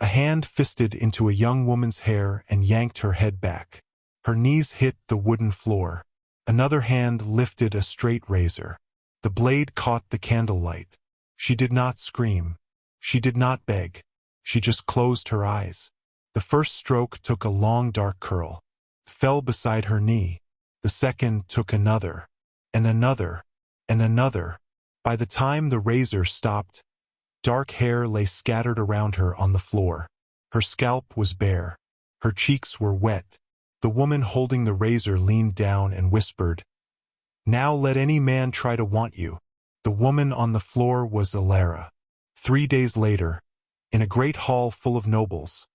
A hand fisted into a young woman's hair and yanked her head back. Her knees hit the wooden floor. Another hand lifted a straight razor. The blade caught the candlelight. She did not scream. She did not beg. She just closed her eyes. The first stroke took a long dark curl, fell beside her knee. The second took another, and another, and another. By the time the razor stopped, dark hair lay scattered around her on the floor. Her scalp was bare. Her cheeks were wet. The woman holding the razor leaned down and whispered, "Now let any man try to want you." The woman on the floor was Alara. 3 days later, in a great hall full of nobles,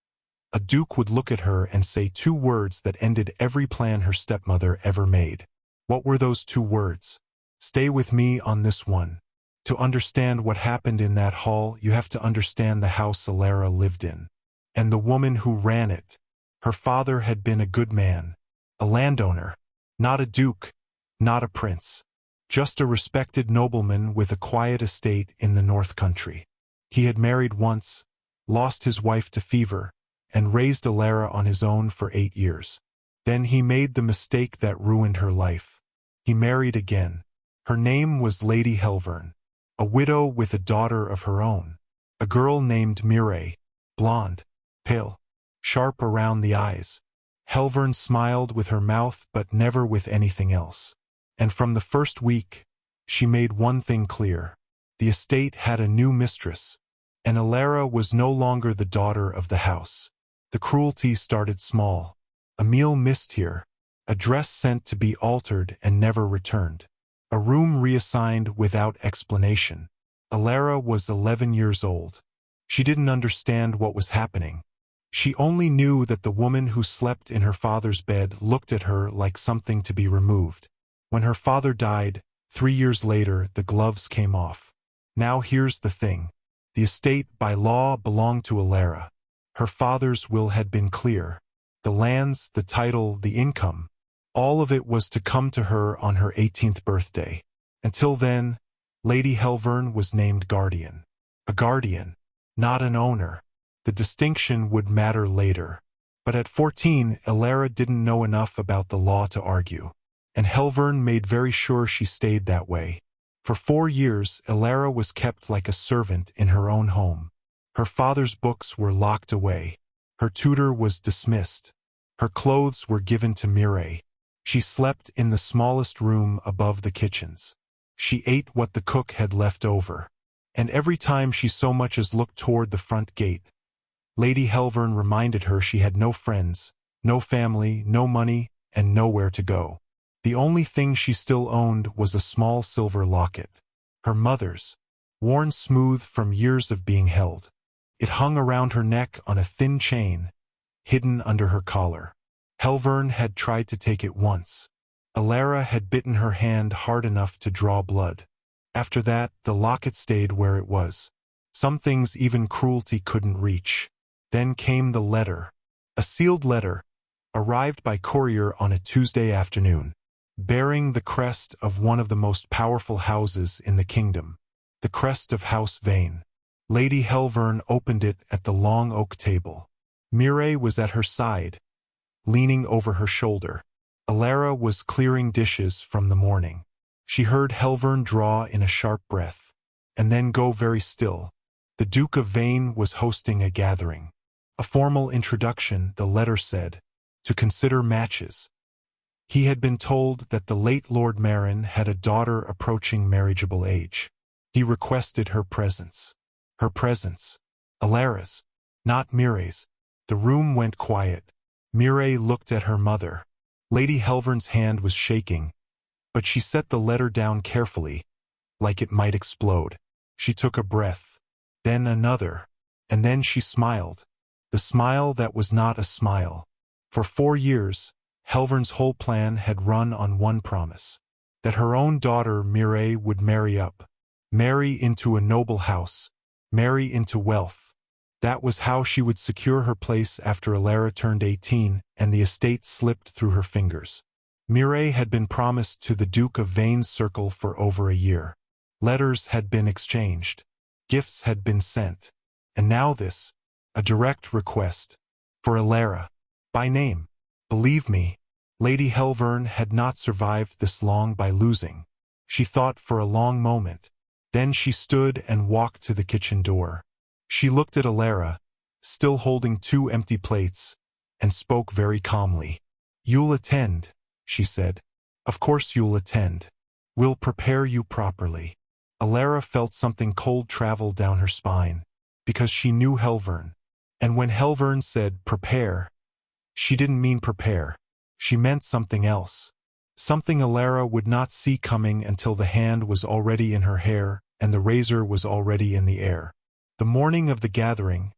a duke would look at her and say 2 words that ended every plan her stepmother ever made. What were those 2 words? Stay with me on this one. To understand what happened in that hall, you have to understand the house Alara lived in. And the woman who ran it. Her father had been a good man, a landowner, not a duke, not a prince, just a respected nobleman with a quiet estate in the North Country. He had married once, lost his wife to fever, and raised Alara on his own for 8 years. Then he made the mistake that ruined her life. He married again. Her name was Lady Helvern, a widow with a daughter of her own, a girl named Mireille, blonde, pale, sharp around the eyes. Helvern smiled with her mouth but never with anything else. And from the first week, she made one thing clear. The estate had a new mistress, and Alara was no longer the daughter of the house. The cruelty started small. A meal missed here, a dress sent to be altered and never returned, a room reassigned without explanation. Alara was 11 years old. She didn't understand what was happening. She only knew that the woman who slept in her father's bed looked at her like something to be removed. When her father died, 3 years later, the gloves came off. Now here's the thing. The estate by law belonged to Alara. Her father's will had been clear. The lands, the title, the income, all of it was to come to her on her 18th birthday. Until then, Lady Helvern was named guardian. A guardian, not an owner. The distinction would matter later. But at 14, Alara didn't know enough about the law to argue. And Helvern made very sure she stayed that way. For 4 years, Alara was kept like a servant in her own home. Her father's books were locked away. Her tutor was dismissed. Her clothes were given to Mireille. She slept in the smallest room above the kitchens. She ate what the cook had left over. And every time she so much as looked toward the front gate, Lady Helvern reminded her she had no friends, no family, no money, and nowhere to go. The only thing she still owned was a small silver locket. Her mother's, worn smooth from years of being held. It hung around her neck on a thin chain, hidden under her collar. Helvern had tried to take it once. Alara had bitten her hand hard enough to draw blood. After that, the locket stayed where it was. Some things even cruelty couldn't reach. Then came the letter. A sealed letter, arrived by courier on a Tuesday afternoon, bearing the crest of one of the most powerful houses in the kingdom, the crest of House Vane. Lady Helvern opened it at the long oak table. Mireille was at her side, leaning over her shoulder. Alara was clearing dishes from the morning. She heard Helvern draw in a sharp breath, and then go very still. The Duke of Vane was hosting a gathering. A formal introduction, the letter said, to consider matches. He had been told that the late Lord Marin had a daughter approaching marriageable age. He requested her presence. Her presence. Alara's, not Mireille's. The room went quiet. Mireille looked at her mother. Lady Helvern's hand was shaking, but she set the letter down carefully, like it might explode. She took a breath, then another, and then she smiled. The smile that was not a smile. For 4 years, Helvern's whole plan had run on one promise, that her own daughter Mireille would marry up, marry into a noble house, marry into wealth. That was how she would secure her place after Alara turned 18 and the estate slipped through her fingers. Mireille had been promised to the Duke of Vane's circle for over a year. Letters had been exchanged. Gifts had been sent. And now this, A direct request. For Alara. By name. Believe me, Lady Helvern had not survived this long by losing. She thought for a long moment. Then she stood and walked to the kitchen door. She looked at Alara, still holding 2 empty plates, and spoke very calmly. You'll attend, she said. Of course you'll attend. We'll prepare you properly. Alara felt something cold travel down her spine, because she knew Helvern. And when Helvern said prepare, she didn't mean prepare. She meant something else. Something Alara would not see coming until the hand was already in her hair and the razor was already in the air. The morning of the gathering,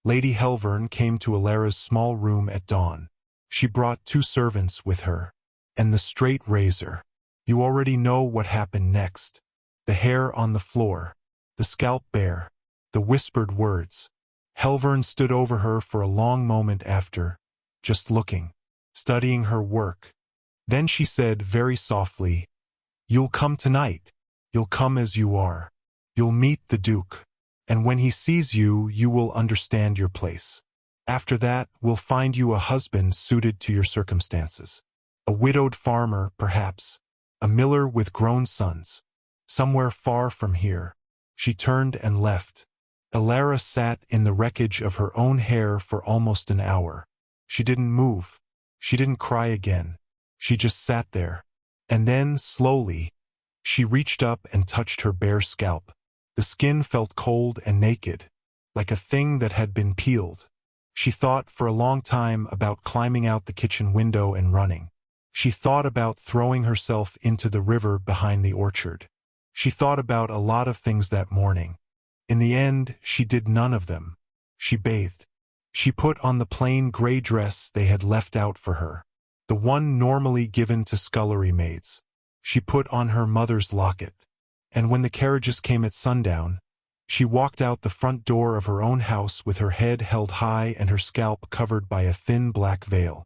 Lady Helvern came to Alara's small room at dawn. She brought 2 servants with her, and the straight razor. You already know what happened next. The hair on the floor, the scalp bare, the whispered words. Helvern stood over her for a long moment after, just looking, studying her work. Then she said very softly, You'll come tonight. You'll come as you are. You'll meet the Duke. And when he sees you, you will understand your place. After that, we'll find you a husband suited to your circumstances. A widowed farmer, perhaps. A miller with grown sons. Somewhere far from here. She turned and left. Alara sat in the wreckage of her own hair for almost an hour. She didn't move. She didn't cry again. She just sat there. And then, slowly, she reached up and touched her bare scalp. The skin felt cold and naked, like a thing that had been peeled. She thought for a long time about climbing out the kitchen window and running. She thought about throwing herself into the river behind the orchard. She thought about a lot of things that morning. In the end, she did none of them. She bathed. She put on the plain gray dress they had left out for her, the one normally given to scullery maids. She put on her mother's locket. And when the carriages came at sundown, she walked out the front door of her own house with her head held high and her scalp covered by a thin black veil.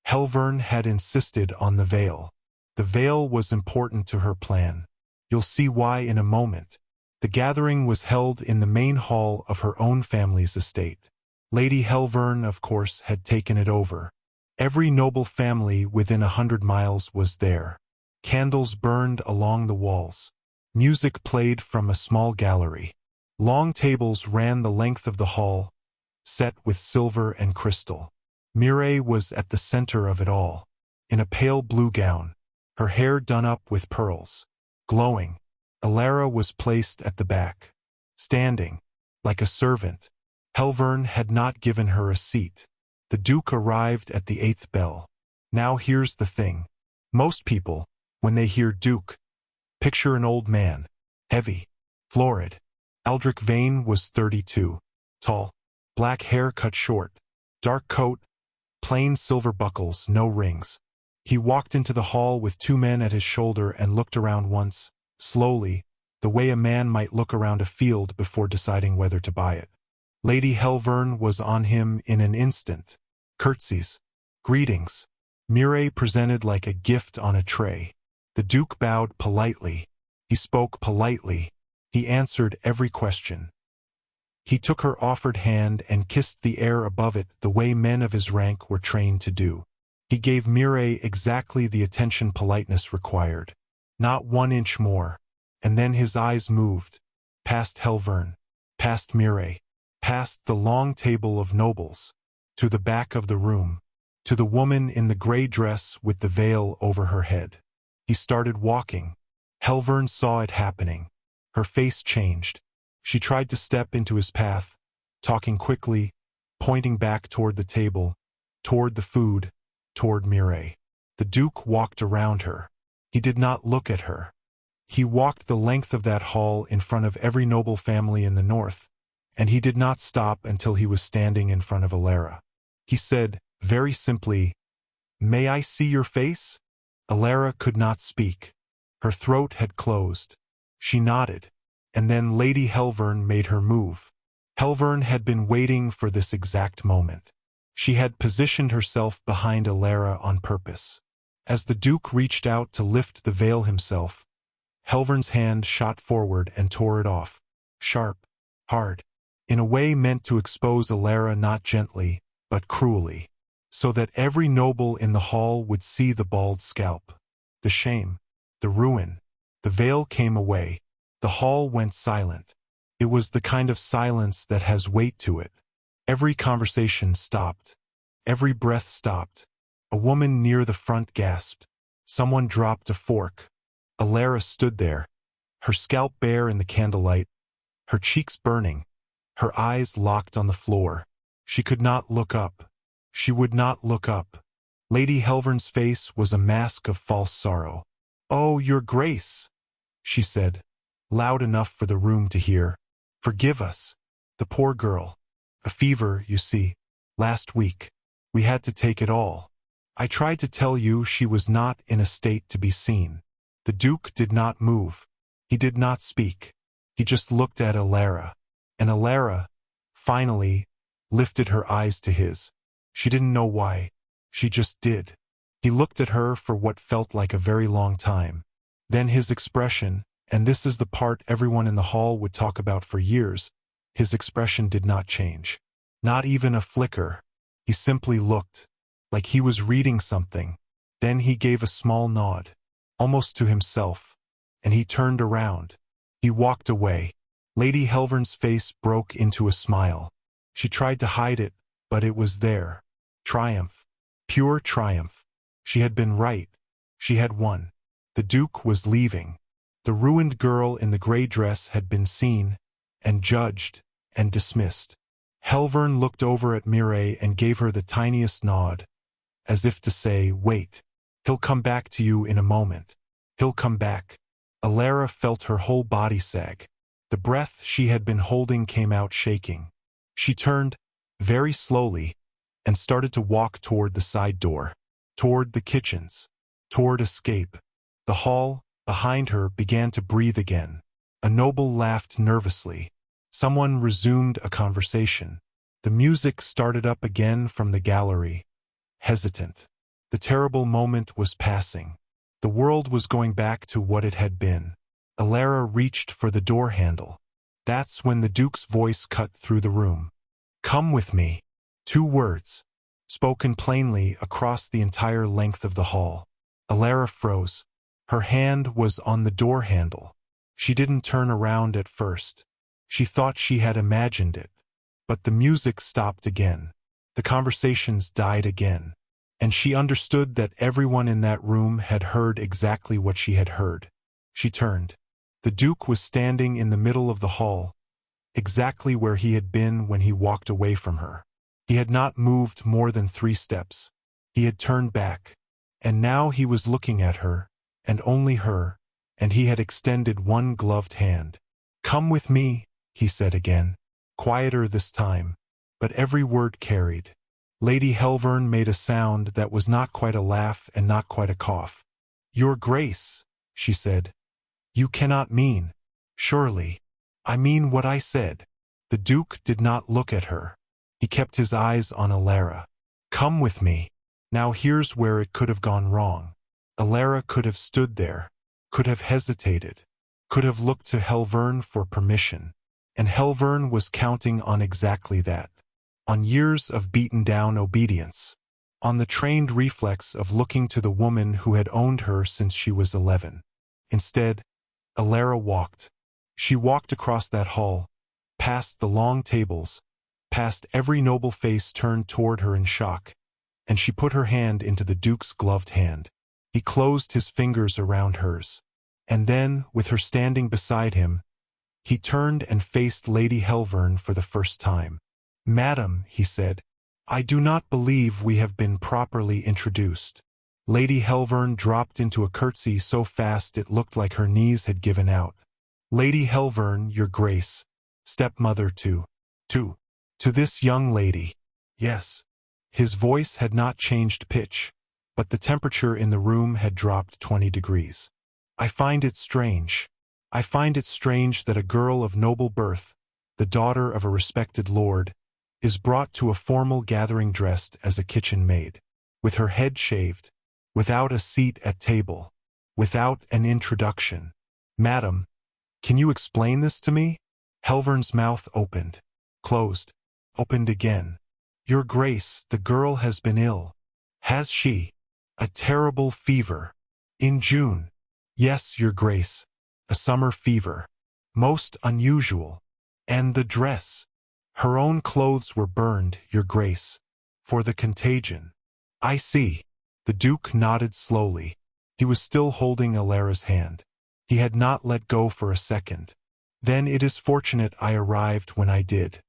Helvern had insisted on the veil. The veil was important to her plan. You'll see why in a moment. The gathering was held in the main hall of her own family's estate. Lady Helvern, of course, had taken it over. Every noble family within 100 miles was there. Candles burned along the walls. Music played from a small gallery. Long tables ran the length of the hall, set with silver and crystal. Mireille was at the center of it all, in a pale blue gown, her hair done up with pearls, glowing. Alara was placed at the back, standing, like a servant. Helvern had not given her a seat. The Duke arrived at the 8th bell. Now here's the thing. Most people, when they hear Duke, picture an old man, heavy, florid. Aldrich Vane was 32, tall, black hair cut short, dark coat, plain silver buckles, no rings. He walked into the hall with 2 men at his shoulder and looked around once, slowly, the way a man might look around a field before deciding whether to buy it. Lady Helvern was on him in an instant. Curtsies. Greetings. Mireille presented like a gift on a tray. The Duke bowed politely. He spoke politely. He answered every question. He took her offered hand and kissed the air above it the way men of his rank were trained to do. He gave Mireille exactly the attention politeness required. Not 1 inch more. And then his eyes moved. Past Helvern. Past Mireille. Past the long table of nobles. To the back of the room. To the woman in the gray dress with the veil over her head. He started walking. Helvern saw it happening. Her face changed. She tried to step into his path, talking quickly, pointing back toward the table, toward the food, toward Mireille. The Duke walked around her. He did not look at her. He walked the length of that hall in front of every noble family in the north, and he did not stop until he was standing in front of Alara. He said, very simply, "May I see your face?" Alara could not speak. Her throat had closed. She nodded, and then Lady Helvern made her move. Helvern had been waiting for this exact moment. She had positioned herself behind Alara on purpose. As the Duke reached out to lift the veil himself, Helvern's hand shot forward and tore it off. Sharp, hard. in a way meant to expose Alara not gently, but cruelly, so that every noble in the hall would see the bald scalp. The shame, the ruin, the veil came away. The hall went silent. It was the kind of silence that has weight to it. Every conversation stopped. Every breath stopped. A woman near the front gasped. Someone dropped a fork. Alara stood there, her scalp bare in the candlelight, her cheeks burning, her eyes locked on the floor. She could not look up. She would not look up. Lady Helvern's face was a mask of false sorrow. "Oh, your grace," she said, loud enough for the room to hear. "Forgive us. The poor girl. A fever, you see. Last week. We had to take it all. I tried to tell you she was not in a state to be seen." The Duke did not move. He did not speak. He just looked at Alara. And Alara, finally, lifted her eyes to his. She didn't know why. She just did. He looked at her for what felt like a very long time. Then his expression, and this is the part everyone in the hall would talk about for years, his expression did not change. Not even a flicker. He simply looked, like he was reading something. Then he gave a small nod, almost to himself, and he turned around. He walked away. Lady Helvern's face broke into a smile. She tried to hide it, but it was there. Triumph. Pure triumph. She had been right. She had won. The Duke was leaving. The ruined girl in the gray dress had been seen, and judged, and dismissed. Helvern looked over at Mireille and gave her the tiniest nod, as if to say, "Wait. He'll come back to you in a moment. He'll come back." Alara felt her whole body sag. The breath she had been holding came out shaking. She turned, very slowly, and started to walk toward the side door, toward the kitchens, toward escape. The hall, behind her, began to breathe again. A noble laughed nervously. Someone resumed a conversation. The music started up again from the gallery. Hesitant. The terrible moment was passing. The world was going back to what it had been. Alara reached for the door handle. That's when the Duke's voice cut through the room. "Come with me." 2 words, spoken plainly across the entire length of the hall. Alara froze. Her hand was on the door handle. She didn't turn around at first. She thought she had imagined it. But the music stopped again. The conversations died again. And she understood that everyone in that room had heard exactly what she had heard. She turned. The Duke was standing in the middle of the hall, exactly where he had been when he walked away from her. He had not moved more than 3 steps. He had turned back. And now he was looking at her, and only her, and he had extended one gloved hand. "Come with me," he said again, quieter this time, but every word carried. Lady Helvern made a sound that was not quite a laugh and not quite a cough. "Your Grace," she said, "you cannot mean." "Surely. I mean what I said." The Duke did not look at her. He kept his eyes on Alara. "Come with me." Now here's where it could have gone wrong. Alara could have stood there, could have hesitated, could have looked to Helvern for permission. And Helvern was counting on exactly that. On years of beaten-down obedience. On the trained reflex of looking to the woman who had owned her since she was 11. Instead, Alara walked. She walked across that hall, past the long tables, past every noble face turned toward her in shock, and she put her hand into the Duke's gloved hand. He closed his fingers around hers. And then, with her standing beside him, he turned and faced Lady Helvern for the first time. "Madam," he said, "I do not believe we have been properly introduced." Lady Helvern dropped into a curtsy so fast it looked like her knees had given out. "Lady Helvern, your Grace, stepmother to this young lady." "Yes." His voice had not changed pitch, but the temperature in the room had dropped 20 degrees. "I find it strange. I find it strange that a girl of noble birth, the daughter of a respected lord, is brought to a formal gathering dressed as a kitchen maid, with her head shaved, without a seat at table, without an introduction. Madam, can you explain this to me?" Helvern's mouth opened. Closed. Opened again. Your Grace, the girl has been ill. Has she? A terrible fever. In June. Yes, Your Grace. A summer fever. Most unusual. And the dress. Her own clothes were burned, Your Grace. For the contagion. I see. The Duke nodded slowly. He was still holding Alara's hand. He had not let go for a second. Then it is fortunate I arrived when I did.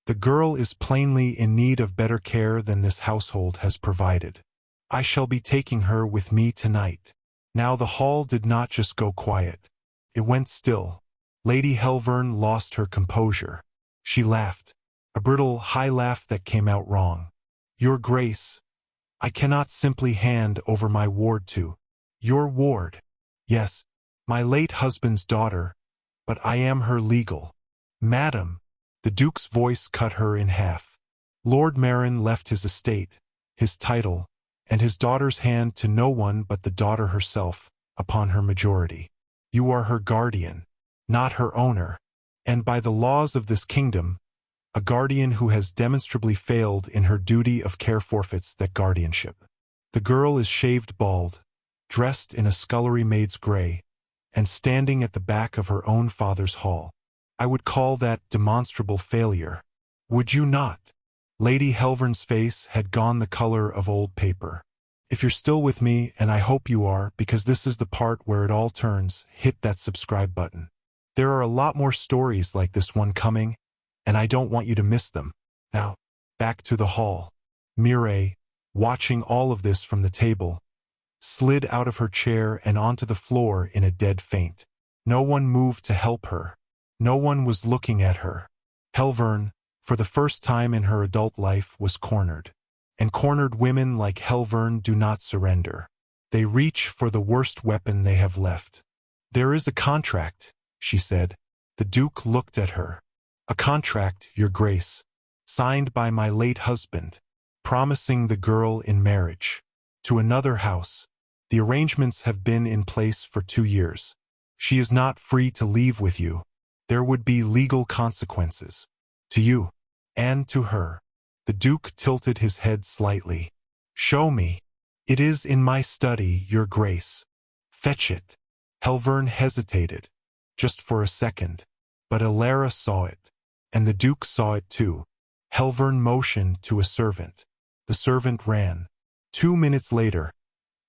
The girl is plainly in need of better care than this household has provided. I shall be taking her with me tonight. Now the hall did not just go quiet. It went still. Lady Helvern lost her composure. She laughed. A brittle, high laugh that came out wrong. Your Grace, I cannot simply hand over my ward to your ward. Yes, my late husband's daughter, but I am her legal. Madam, the Duke's voice cut her in half. Lord Marin left his estate, his title, and his daughter's hand to no one but the daughter herself, upon her majority. You are her guardian, not her owner, and by the laws of this kingdom, a guardian who has demonstrably failed in her duty of care forfeits that guardianship. The girl is shaved bald, dressed in a scullery maid's gray, and standing at the back of her own father's hall. I would call that demonstrable failure. Would you not? Lady Helvern's face had gone the color of old paper. If you're still with me, and I hope you are, because this is the part where it all turns, hit that subscribe button. There are a lot more stories like this one coming, and I don't want you to miss them. Now, back to the hall. Mireille, watching all of this from the table, slid out of her chair and onto the floor in a dead faint. No one moved to help her. No one was looking at her. Helvern, for the first time in her adult life, was cornered. And cornered women like Helvern do not surrender. They reach for the worst weapon they have left. There is a contract, she said. The Duke looked at her. A contract, Your Grace, signed by my late husband, promising the girl in marriage to another house. The arrangements have been in place for 2 years. She is not free to leave with you. There would be legal consequences. To you. And to her. The Duke tilted his head slightly. Show me. It is in my study, Your Grace. Fetch it. Helvern hesitated. Just for a second. But Alara saw it. And the Duke saw it too. Helvern motioned to a servant. The servant ran. 2 minutes later,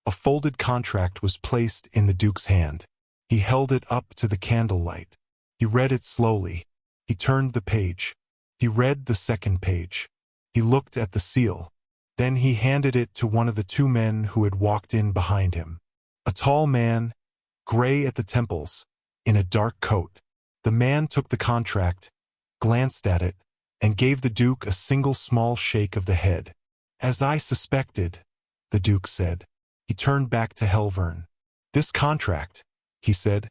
a folded contract was placed in the Duke's hand. He held it up to the candlelight. He read it slowly. He turned the page. He read the second page. He looked at the seal. Then he handed it to one of the 2 men who had walked in behind him. A tall man, gray at the temples, in a dark coat. The man took the contract, glanced at it, and gave the Duke a single small shake of the head. As I suspected, the Duke said. He turned back to Helvern. This contract, he said,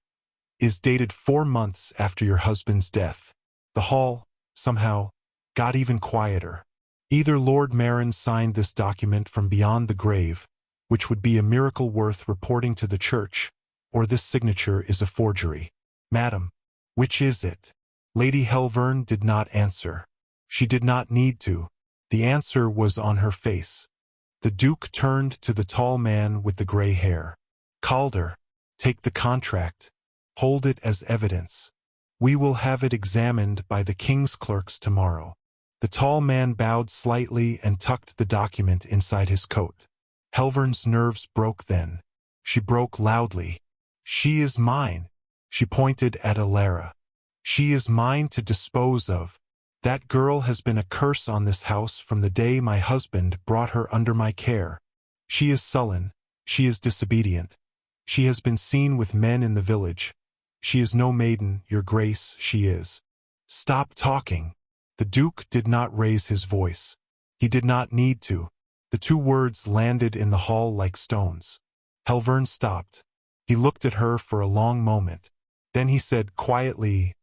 is dated 4 months after your husband's death. The hall, somehow, got even quieter. Either Lord Marin signed this document from beyond the grave, which would be a miracle worth reporting to the church, or this signature is a forgery. Madam, which is it? Lady Helvern did not answer. She did not need to. The answer was on her face. The Duke turned to the tall man with the gray hair. Calder, take the contract. Hold it as evidence. We will have it examined by the king's clerks tomorrow. The tall man bowed slightly and tucked the document inside his coat. Helvern's nerves broke then. She broke loudly. She is mine. She pointed at Alara. She is mine to dispose of. That girl has been a curse on this house from the day my husband brought her under my care. She is sullen. She is disobedient. She has been seen with men in the village. She is no maiden, Your Grace, she is. Stop talking. The Duke did not raise his voice. He did not need to. The 2 words landed in the hall like stones. Helvern stopped. He looked at her for a long moment. Then he said quietly,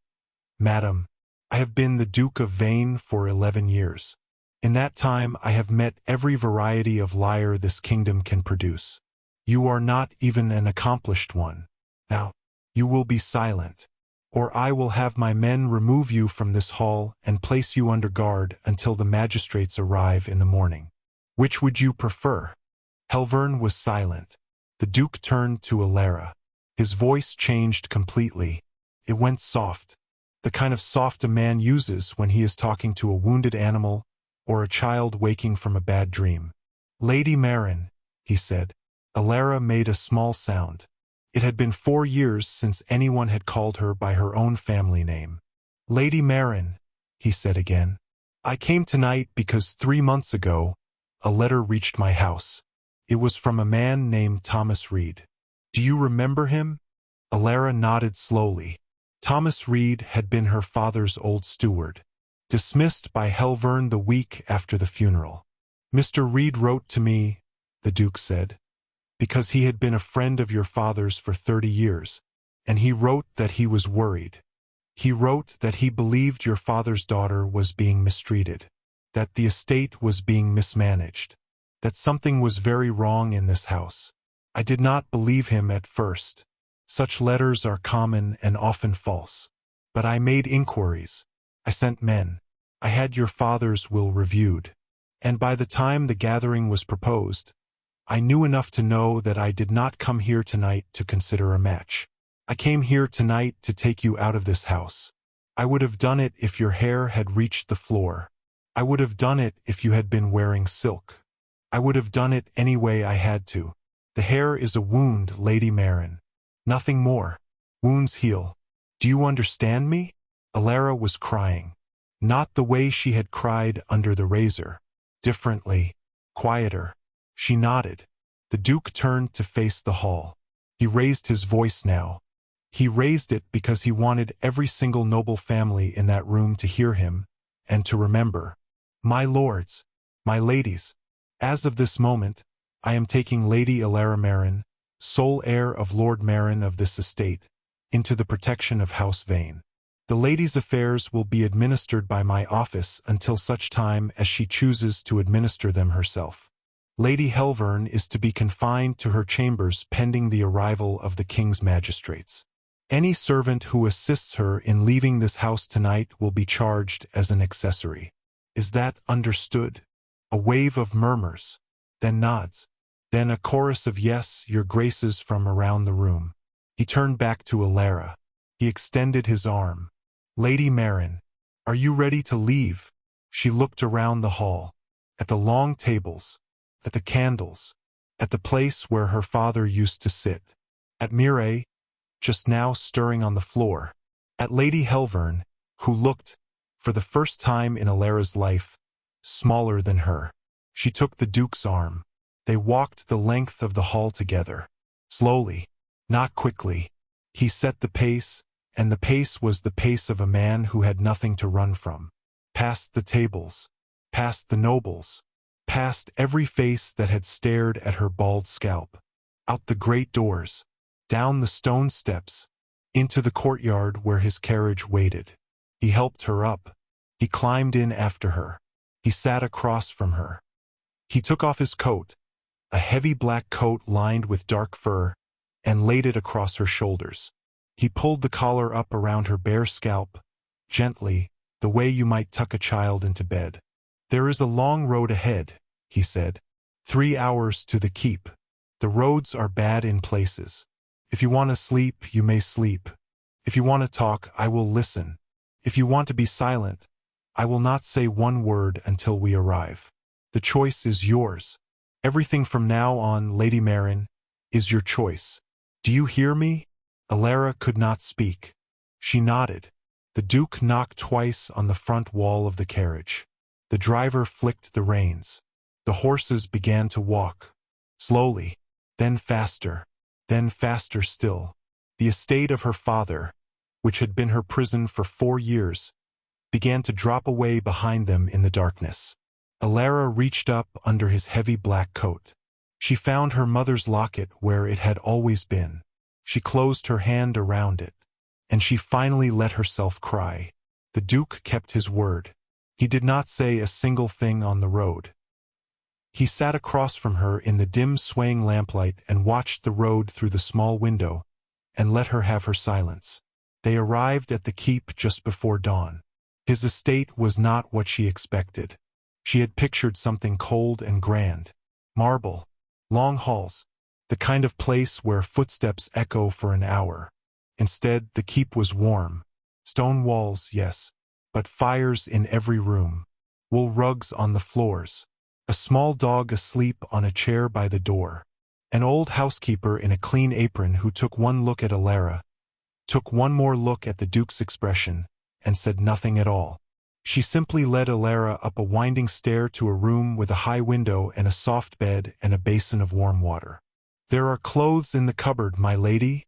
Madam, I have been the Duke of Vane for 11 years. In that time I have met every variety of liar this kingdom can produce. You are not even an accomplished one. Now, you will be silent. or I will have my men remove you from this hall and place you under guard until the magistrates arrive in the morning. Which would you prefer?" Helvern was silent. The Duke turned to Alara. His voice changed completely. It went soft. The kind of soft a man uses when he is talking to a wounded animal or a child waking from a bad dream. "Lady Marin," he said. Alara made a small sound. It had been 4 years since anyone had called her by her own family name. "Lady Marin," he said again. "I came tonight because 3 months ago, a letter reached my house. It was from a man named Thomas Reed. Do you remember him?" Alara nodded slowly. Thomas Reed had been her father's old steward, dismissed by Helvern the week after the funeral. "Mr. Reed wrote to me," the Duke said, "because he had been a friend of your father's for 30 years, and he wrote that he was worried. He wrote that he believed your father's daughter was being mistreated, that the estate was being mismanaged, that something was very wrong in this house. I did not believe him at first. Such letters are common and often false. But I made inquiries. I sent men. I had your father's will reviewed. And by the time the gathering was proposed, I knew enough to know that I did not come here tonight to consider a match. I came here tonight to take you out of this house. I would have done it if your hair had reached the floor. I would have done it if you had been wearing silk. I would have done it any way I had to. The hair is a wound, Lady Marin. Nothing more. Wounds heal. Do you understand me?" Alara was crying. Not the way she had cried under the razor. Differently. Quieter. She nodded. The Duke turned to face the hall. He raised his voice now. He raised it because he wanted every single noble family in that room to hear him and to remember. "My lords, my ladies, as of this moment, I am taking Lady Alara Marin, sole heir of Lord Marin of this estate, into the protection of House Vane. The lady's affairs will be administered by my office until such time as she chooses to administer them herself. Lady Helvern is to be confined to her chambers pending the arrival of the king's magistrates. Any servant who assists her in leaving this house tonight will be charged as an accessory. Is that understood?" A wave of murmurs, then nods, then a chorus of "Yes, your graces" from around the room. He turned back to Alara. He extended his arm. "Lady Marin, are you ready to leave?" She looked around the hall, at the long tables, at the candles, at the place where her father used to sit, at Mireille, just now stirring on the floor, at Lady Helvern, who looked, for the first time in Alara's life, smaller than her. She took the Duke's arm. They walked the length of the hall together. Slowly, not quickly. He set the pace, and the pace was the pace of a man who had nothing to run from. Past the tables, past the nobles, past every face that had stared at her bald scalp, out the great doors, down the stone steps, into the courtyard where his carriage waited. He helped her up. He climbed in after her. He sat across from her. He took off his coat, a heavy black coat lined with dark fur, and laid it across her shoulders. He pulled the collar up around her bare scalp, gently, the way you might tuck a child into bed. "There is a long road ahead," he said. 3 hours to the keep. The roads are bad in places. If you want to sleep, you may sleep. If you want to talk, I will listen. If you want to be silent, I will not say one word until we arrive. The choice is yours. Everything from now on, Lady Marin, is your choice. Do you hear me?" Alara could not speak. She nodded. The Duke knocked twice on the front wall of the carriage. The driver flicked the reins. The horses began to walk. Slowly, then faster still. The estate of her father, which had been her prison for 4 years, began to drop away behind them in the darkness. Alara reached up under his heavy black coat. She found her mother's locket where it had always been. She closed her hand around it, and she finally let herself cry. The Duke kept his word. He did not say a single thing on the road. He sat across from her in the dim swaying lamplight and watched the road through the small window, and let her have her silence. They arrived at the keep just before dawn. His estate was not what she expected. She had pictured something cold and grand. Marble, long halls, the kind of place where footsteps echo for an hour. Instead, the keep was warm. Stone walls, yes, but fires in every room. Wool rugs on the floors. A small dog asleep on a chair by the door. An old housekeeper in a clean apron who took one look at Alara, took one more look at the Duke's expression, and said nothing at all. She simply led Alara up a winding stair to a room with a high window and a soft bed and a basin of warm water. "There are clothes in the cupboard, my lady,"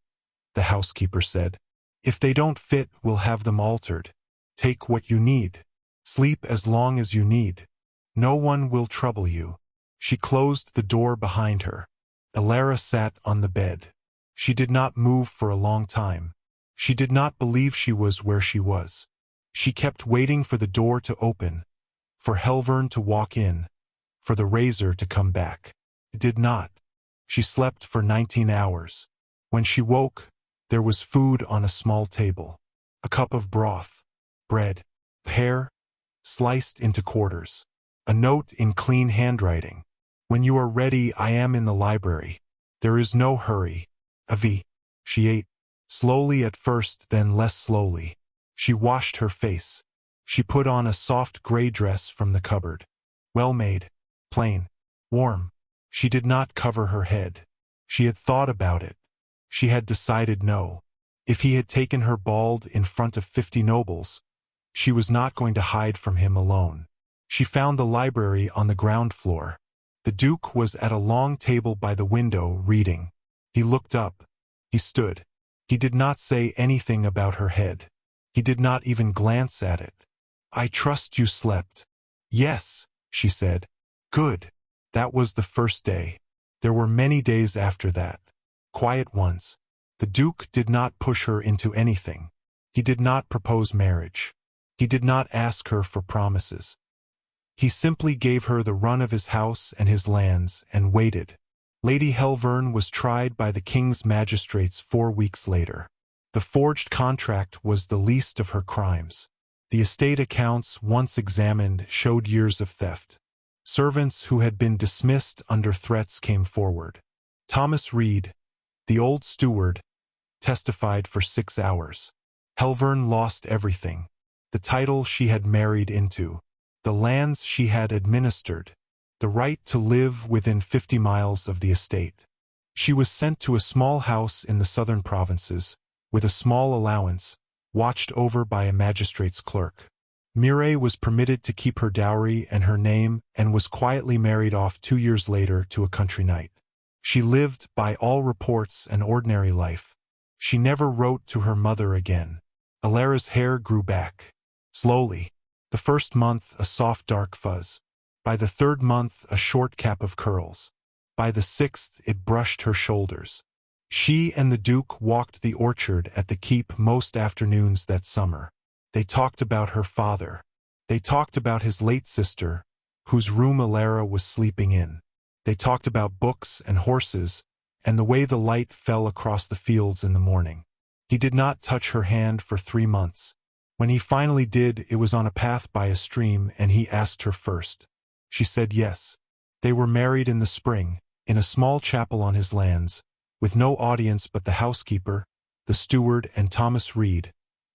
the housekeeper said. "If they don't fit, we'll have them altered. Take what you need. Sleep as long as you need. No one will trouble you." She closed the door behind her. Alara sat on the bed. She did not move for a long time. She did not believe she was where she was. She kept waiting for the door to open, for Helvern to walk in, for the razor to come back. It did not. She slept for 19 hours. When she woke, there was food on a small table. A cup of broth, bread, pear, sliced into quarters. A note in clean handwriting. "When you are ready, I am in the library. There is no hurry. Avi." She ate, slowly at first, then less slowly. She washed her face. She put on a soft gray dress from the cupboard. Well made, plain, warm. She did not cover her head. She had thought about it. She had decided no. If he had taken her bald in front of 50 nobles, she was not going to hide from him alone. She found the library on the ground floor. The Duke was at a long table by the window, reading. He looked up. He stood. He did not say anything about her head. He did not even glance at it. "I trust you slept." "Yes," she said. "Good." That was the first day. There were many days after that. Quiet ones. The Duke did not push her into anything. He did not propose marriage. He did not ask her for promises. He simply gave her the run of his house and his lands and waited. Lady Helvern was tried by the king's magistrates 4 weeks later. The forged contract was the least of her crimes. The estate accounts, once examined, showed years of theft. Servants who had been dismissed under threats came forward. Thomas Reed, the old steward, testified for 6 hours. Helvern lost everything. The title she had married into, the lands she had administered, the right to live within 50 miles of the estate. She was sent to a small house in the southern provinces, with a small allowance, watched over by a magistrate's clerk. Mireille was permitted to keep her dowry and her name and was quietly married off 2 years later to a country knight. She lived, by all reports, an ordinary life. She never wrote to her mother again. Alara's hair grew back. Slowly. The first month, a soft dark fuzz. By the 3rd month, a short cap of curls. By the 6th, it brushed her shoulders. She and the Duke walked the orchard at the keep most afternoons that summer. They talked about her father. They talked about his late sister, whose room Alara was sleeping in. They talked about books and horses, and the way the light fell across the fields in the morning. He did not touch her hand for 3 months. When he finally did, it was on a path by a stream, and he asked her first. She said yes. They were married in the spring, in a small chapel on his lands, with no audience but the housekeeper, the steward, and Thomas Reed,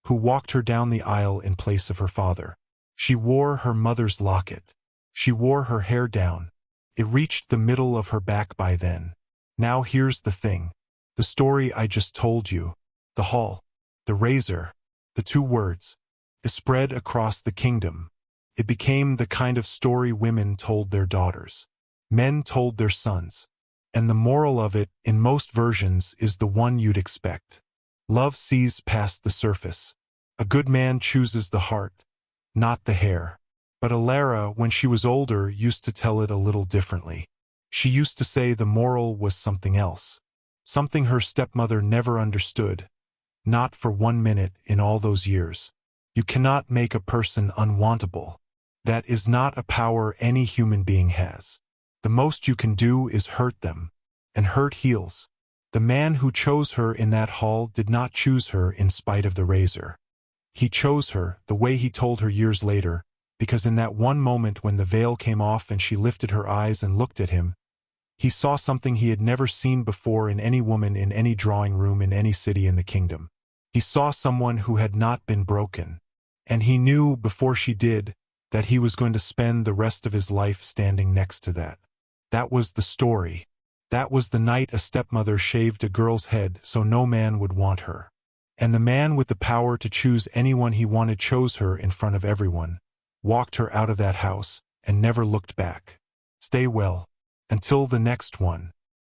who walked her down the aisle in place of her father. She wore her mother's locket. She wore her hair down. It reached the middle of her back by then. Now here's the thing. The story I just told you, the hall, the razor, the 2 words, is spread across the kingdom. It became the kind of story women told their daughters. Men told their sons. And the moral of it, in most versions, is the one you'd expect. Love sees past the surface. A good man chooses the heart, not the hair. But Alara, when she was older, used to tell it a little differently. She used to say the moral was something else. Something her stepmother never understood. Not for 1 minute in all those years. You cannot make a person unwantable. That is not a power any human being has. The most you can do is hurt them. And hurt heals. The man who chose her in that hall did not choose her in spite of the razor. He chose her, the way he told her years later, because in that one moment when the veil came off and she lifted her eyes and looked at him, he saw something he had never seen before in any woman in any drawing room in any city in the kingdom. He saw someone who had not been broken. And he knew, before she did, that he was going to spend the rest of his life standing next to that. That was the story. That was the night a stepmother shaved a girl's head so no man would want her. And the man with the power to choose anyone he wanted chose her in front of everyone, walked her out of that house, and never looked back. Stay well. Until the next one.